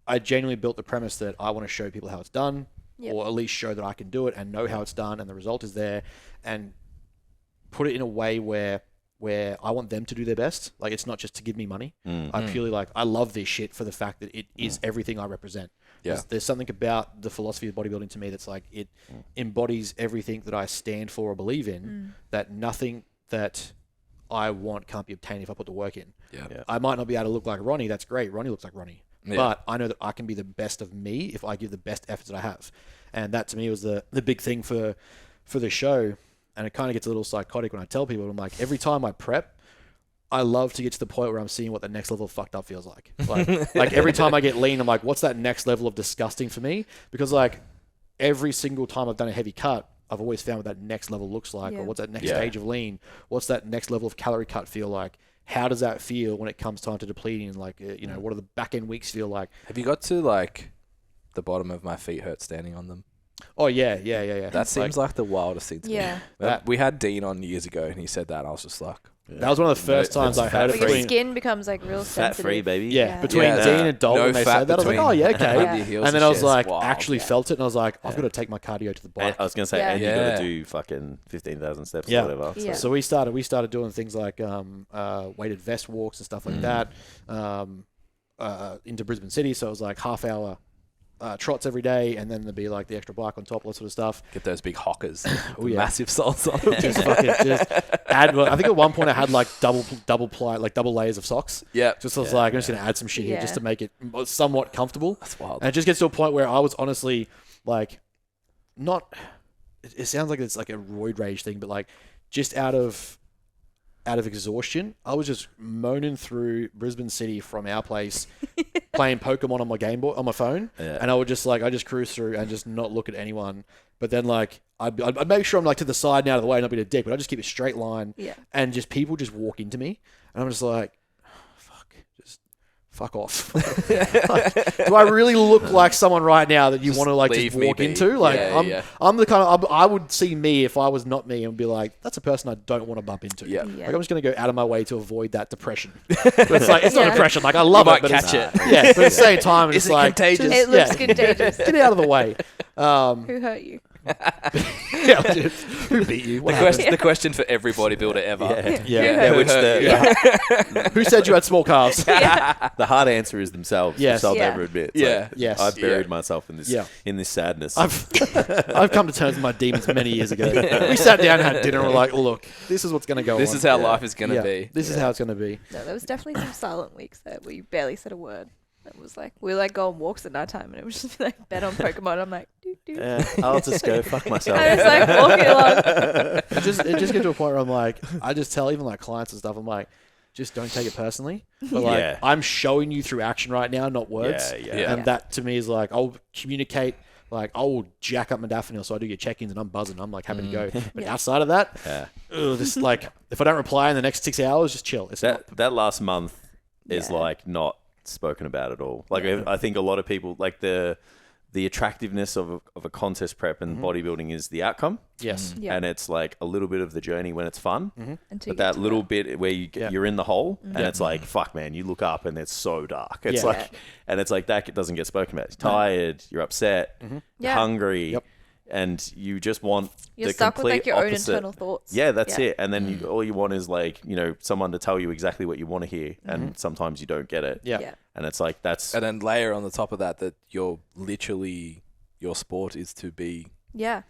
I genuinely built the premise that I want to show people how it's done, or at least show that I can do it and know how it's done and the result is there, and put it in a way where I want them to do their best. Like, it's not just to give me money. I purely I love this shit for the fact that it is everything I represent. Yeah. There's something about the philosophy of bodybuilding to me that's like, it embodies everything that I stand for or believe in, that nothing that I want can't be obtained if I put the work in. Yeah. I might not be able to look like Ronnie. That's great. Ronnie looks like Ronnie. Yeah. But I know that I can be the best of me if I give the best efforts that I have. And that to me was the big thing for the show. And it kind of gets a little psychotic when I tell people, I'm like, every time I prep, I love to get to the point where I'm seeing what the next level of fucked up feels like. Like every time I get lean, I'm like, what's that next level of disgusting for me? Because like every single time I've done a heavy cut, I've always found what that next level looks like, or what's that next stage of lean? What's that next level of calorie cut feel like? How does that feel when it comes time to depleting? Like, you know, what do the back end weeks feel like? Have you got to like the bottom of my feet hurt standing on them? Oh yeah. That seems like the wildest thing to me. We had Dean on years ago, and he said that, and I was just like, that was one of the first times I heard it. Your skin becomes like real sensitive. Fat-free, baby. Yeah, between Dean and Dol, when they said that, I was like, oh yeah, okay. And then I was like, actually felt it, and I was like, I've got to take my cardio to the bike. I was going to say, and you got to do fucking 15,000 steps or whatever. Yeah. So we started doing things like weighted vest walks and stuff like that into Brisbane City. So it was like half-hour trots every day, and then there'd be like the extra bike on top, all that sort of stuff. Get those big hockers, massive salts on them. just add. I think at one point I had like double layers of socks. Yeah, just was like, I'm just gonna add some shit here just to make it somewhat comfortable. That's wild. And it just gets to a point where I was honestly like, not. It sounds like it's like a roid rage thing, but like just out of exhaustion, I was just moaning through Brisbane City from our place, playing Pokemon on my Game Boy, on my phone, and I just cruise through and just not look at anyone. But then like I'd make sure I'm like to the side and out of the way, not being a dick, but I just keep a straight line, and just people just walk into me, and I'm just like, fuck off. Like, do I really look like someone right now that you want to like just walk into? Like I'm the kind of I would see me if I was not me and be like, that's a person I don't want to bump into. Like I'm just gonna go out of my way to avoid that depression. But it's like it's not depression. Like I love it, but catch it. Yeah, but at the same time, it's like contagious. It looks contagious. Get out of the way. Who hurt you? Who beat you? The question for every bodybuilder ever. Who said you had small calves? The hard answer is themselves. Yes. They'll never admit. Yes. I've buried myself in this sadness. I've come to terms with my demons many years ago. We sat down and had dinner and we're like, look, this is what's going to go on. This is how life is going to be. This is how it's going to be. No, there was definitely some silent weeks there where you barely said a word. It was like, we like go on walks at night time and it was just like bet on Pokemon. I'm like, I'll just go fuck myself. I was like walking along. It just gets to a point where I'm like, I just tell even like clients and stuff, I'm like, just don't take it personally. But like, I'm showing you through action right now, not words. And that to me is like, I'll communicate. Like, I will jack up modafinil, so I do your check-ins and I'm buzzing. I'm like happy to go. But outside of that, just like if I don't reply in the next 6 hours, just chill. It's that last month is like not spoken about at all. Like I think a lot of people like the attractiveness of a contest prep and bodybuilding is the outcome. Yes. And it's like a little bit of the journey when it's fun. But that little bit where you're in the hole and it's like, fuck man, you look up and it's so dark. It's like, and it's like that doesn't get spoken about. You're tired, you're upset, you're hungry. And you just want you're the stuck complete with like your opposite. own internal thoughts. Yeah, that's it. And then all you want is like, you know, someone to tell you exactly what you want to hear. And sometimes you don't get it. And it's like that's... And then layer on the top of that you're literally... Your sport is to be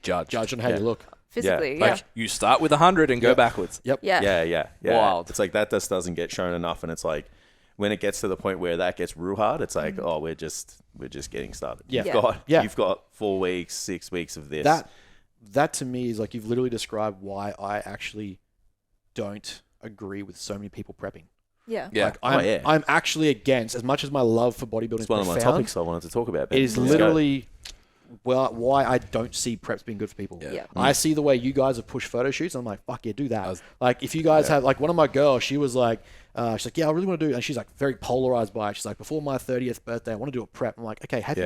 judged on how you look. Physically, Like you start with 100 and go backwards. Yeah. Wild. It's like that just doesn't get shown enough. And it's like... When it gets to the point where that gets real hard, it's like, oh, we're just getting started. You've got 4 weeks, 6 weeks of this. That to me is like you've literally described why I actually don't agree with so many people prepping. Like I'm actually against, as much as my love for bodybuilding is one of my topics I wanted to talk about. It is literally why I don't see preps being good for people. I see the way you guys have pushed photo shoots and I'm like, fuck yeah, do that. Like if you guys have, like one of my girls, she was like, She's like, yeah, I really want to do, and she's like very polarized by it. She's like, before my 30th birthday, I want to do a prep. I'm like, okay, have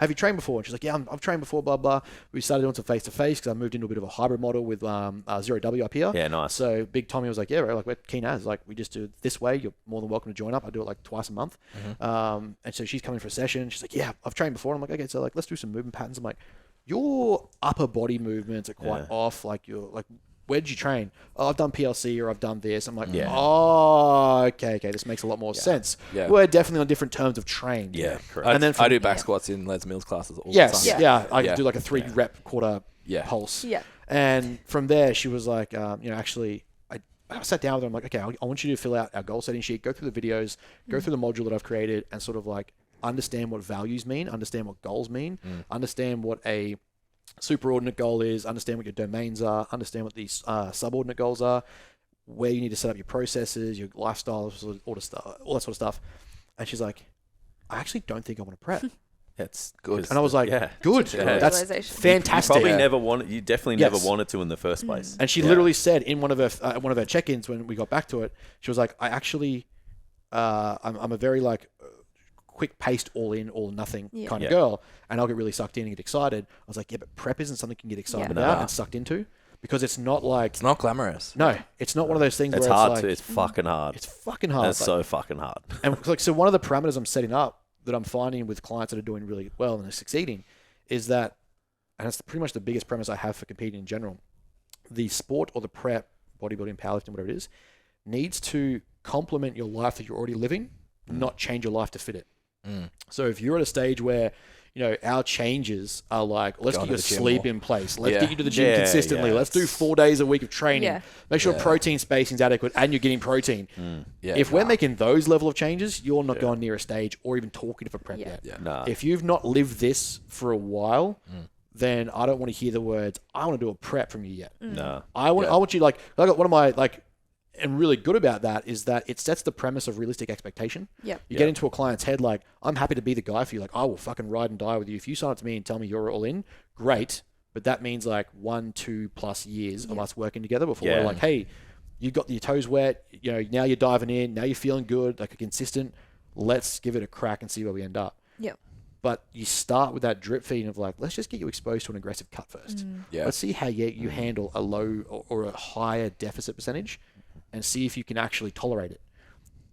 you trained before? And she's like, yeah, I've trained before, blah, blah. We started doing some face-to-face because I moved into a bit of a hybrid model with 0W up here. Yeah, nice. So Big Tommy was like, yeah, bro, like we're keen as, like we just do it this way. You're more than welcome to join up. I do it like twice a month. And so she's coming for a session. She's like, yeah, I've trained before. And I'm like, okay, so like let's do some movement patterns. I'm like, your upper body movements are quite off. Like you're like, where did you train? Oh, I've done PLC or I've done this. I'm like, oh, okay, this makes a lot more sense. Yeah. We're definitely on different terms of train. Yeah, correct. And then I do back squats in Les Mills classes all the time. I do like a 3 rep quarter pulse. Yeah. And from there, she was like, actually, I sat down with her. I'm like, okay, I want you to fill out our goal setting sheet, go through the videos, go through the module that I've created, and sort of like understand what values mean, understand what goals mean, understand what a superordinate goal is, understand what your domains are, understand what these subordinate goals are, where you need to set up your processes, your lifestyle, all that sort of stuff. And she's like, I actually don't think I want to prep. That's good. And I was like, good. Yeah. That's fantastic. You definitely never wanted to in the first place. And she literally said in one of her check-ins when we got back to it, she was like, I actually, I'm a very like quick-paced, all-in, all-nothing kind of girl, and I'll get really sucked in and get excited. I was like, yeah, but prep isn't something you can get excited about and sucked into, because it's not like... It's not glamorous. No, it's not one of those things it's where hard it's like... It's fucking hard. It's fucking hard. It's so fucking hard. And like, so one of the parameters I'm setting up that I'm finding with clients that are doing really well and are succeeding is that, and it's pretty much the biggest premise I have for competing in general, the sport or the prep, bodybuilding, powerlifting, whatever it is, needs to complement your life that you're already living, not change your life to fit it. So if you're at a stage where, our changes are like, let's get your sleep in place. Let's get you to the gym consistently. Let's do 4 days a week of training. Make sure protein spacing's adequate and you're getting protein. If we're making those level of changes, you're not going near a stage or even talking to a prep yet. If you've not lived this for a while, then I don't want to hear the words, I want to do a prep from you yet. No. I want you, like, I got one of my, like, and really good about that is that it sets the premise of realistic expectation. You get into a client's head like, I'm happy to be the guy for you. Like, I will fucking ride and die with you. If you sign up to me and tell me you're all in, great. But that means like 1-2+ years of us working together before we're like, hey, you got your toes wet. Now you're diving in. Now you're feeling good, like a consistent. Let's give it a crack and see where we end up. But you start with that drip feeding of like, let's just get you exposed to an aggressive cut first. Let's see how you handle a low or a higher deficit percentage, and see if you can actually tolerate it.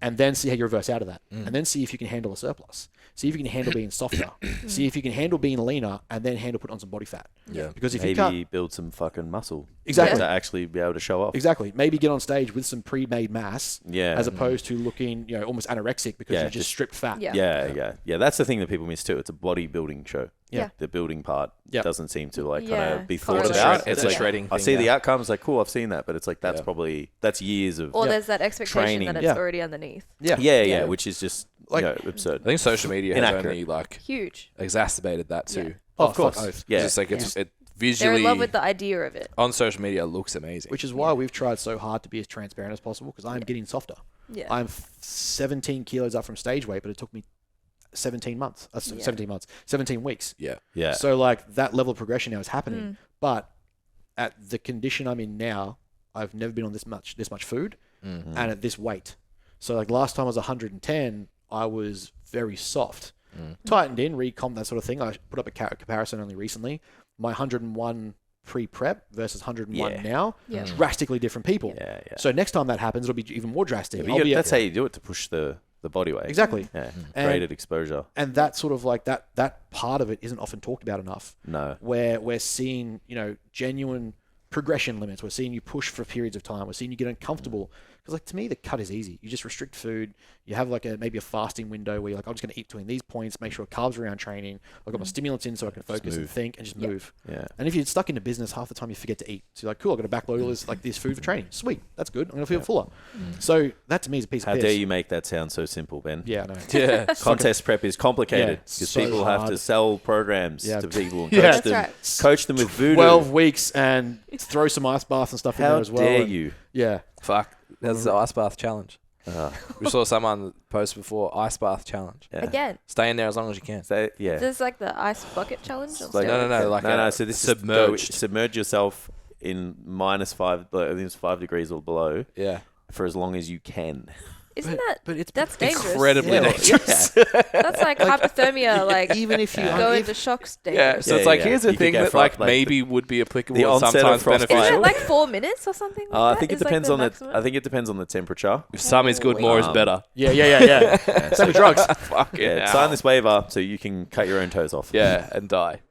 And then see how you reverse out of that. And then see if you can handle a surplus. See if you can handle being softer. See if you can handle being leaner, and then handle putting on some body fat. Because if maybe build some fucking muscle. Exactly. To actually be able to show off. Exactly. Maybe get on stage with some pre-made mass. As opposed to looking, almost anorexic because you just stripped fat. Yeah. That's the thing that people miss too. It's a bodybuilding show. The building part doesn't seem to like kind of be thought about. It's a shredding thing. I see the outcomes, like, cool, I've seen that, but it's like that's years of there's that expectation training. That it's already underneath. Which is just like absurd. I think social media has only like huge exacerbated that too. Of course. Yeah. It's like it visually. They're in love with the idea of it. On social media, it looks amazing. Which is why we've tried so hard to be as transparent as possible, because I'm getting softer. I'm 17 kilos up from stage weight, but it took me 17 weeks. Yeah. So like that level of progression now is happening, but at the condition I'm in now, I've never been on this much food and at this weight. So like last time I was 110, I was very soft, tightened in, recomped, that sort of thing. I put up a comparison only recently. My 101 pre-prep versus 101 now, drastically different people. So next time that happens, it'll be even more drastic. That's how you do it, to push the body weight. Exactly. Graded exposure. And that sort of like that part of it isn't often talked about enough. No. Where we're seeing, genuine progression limits. We're seeing you push for periods of time. We're seeing you get uncomfortable. Because like to me, the cut is easy. You just restrict food. You have like maybe a fasting window where you're like, I'm just going to eat between these points, make sure carbs are around training. I've got my stimulants in so I can focus and think and just move. And if you're stuck into business, half the time you forget to eat. So you're like, cool, I've got to backload all this food for training. Sweet, that's good. I'm going to feel fuller. So that to me is a piece of piss. How dare you make that sound so simple, Ben? Yeah, I know. Contest prep is complicated because people have to sell programs to people and coach them with voodoo. 12 weeks and throw some ice baths and stuff in there as well. How dare you? Yeah. Fuck. There's the ice bath challenge. We saw someone post before, ice bath challenge. Again. Stay in there as long as you can. This is like the ice bucket challenge? No. So this is submerge yourself in -5, I think it's 5 degrees or below. Yeah. For as long as you can. Isn't that? But that's dangerous. Incredibly dangerous. That's like hypothermia. Like even if you go into shocks, yeah. dangerous. So it's like here's a thing that like maybe would be applicable and sometimes beneficial. Isn't it like 4 minutes or something? I think it depends on the. I think it depends on the temperature. If some is good, more is better. Yeah. Same with drugs. Sign this waiver so you can cut your own toes off. Yeah, and die.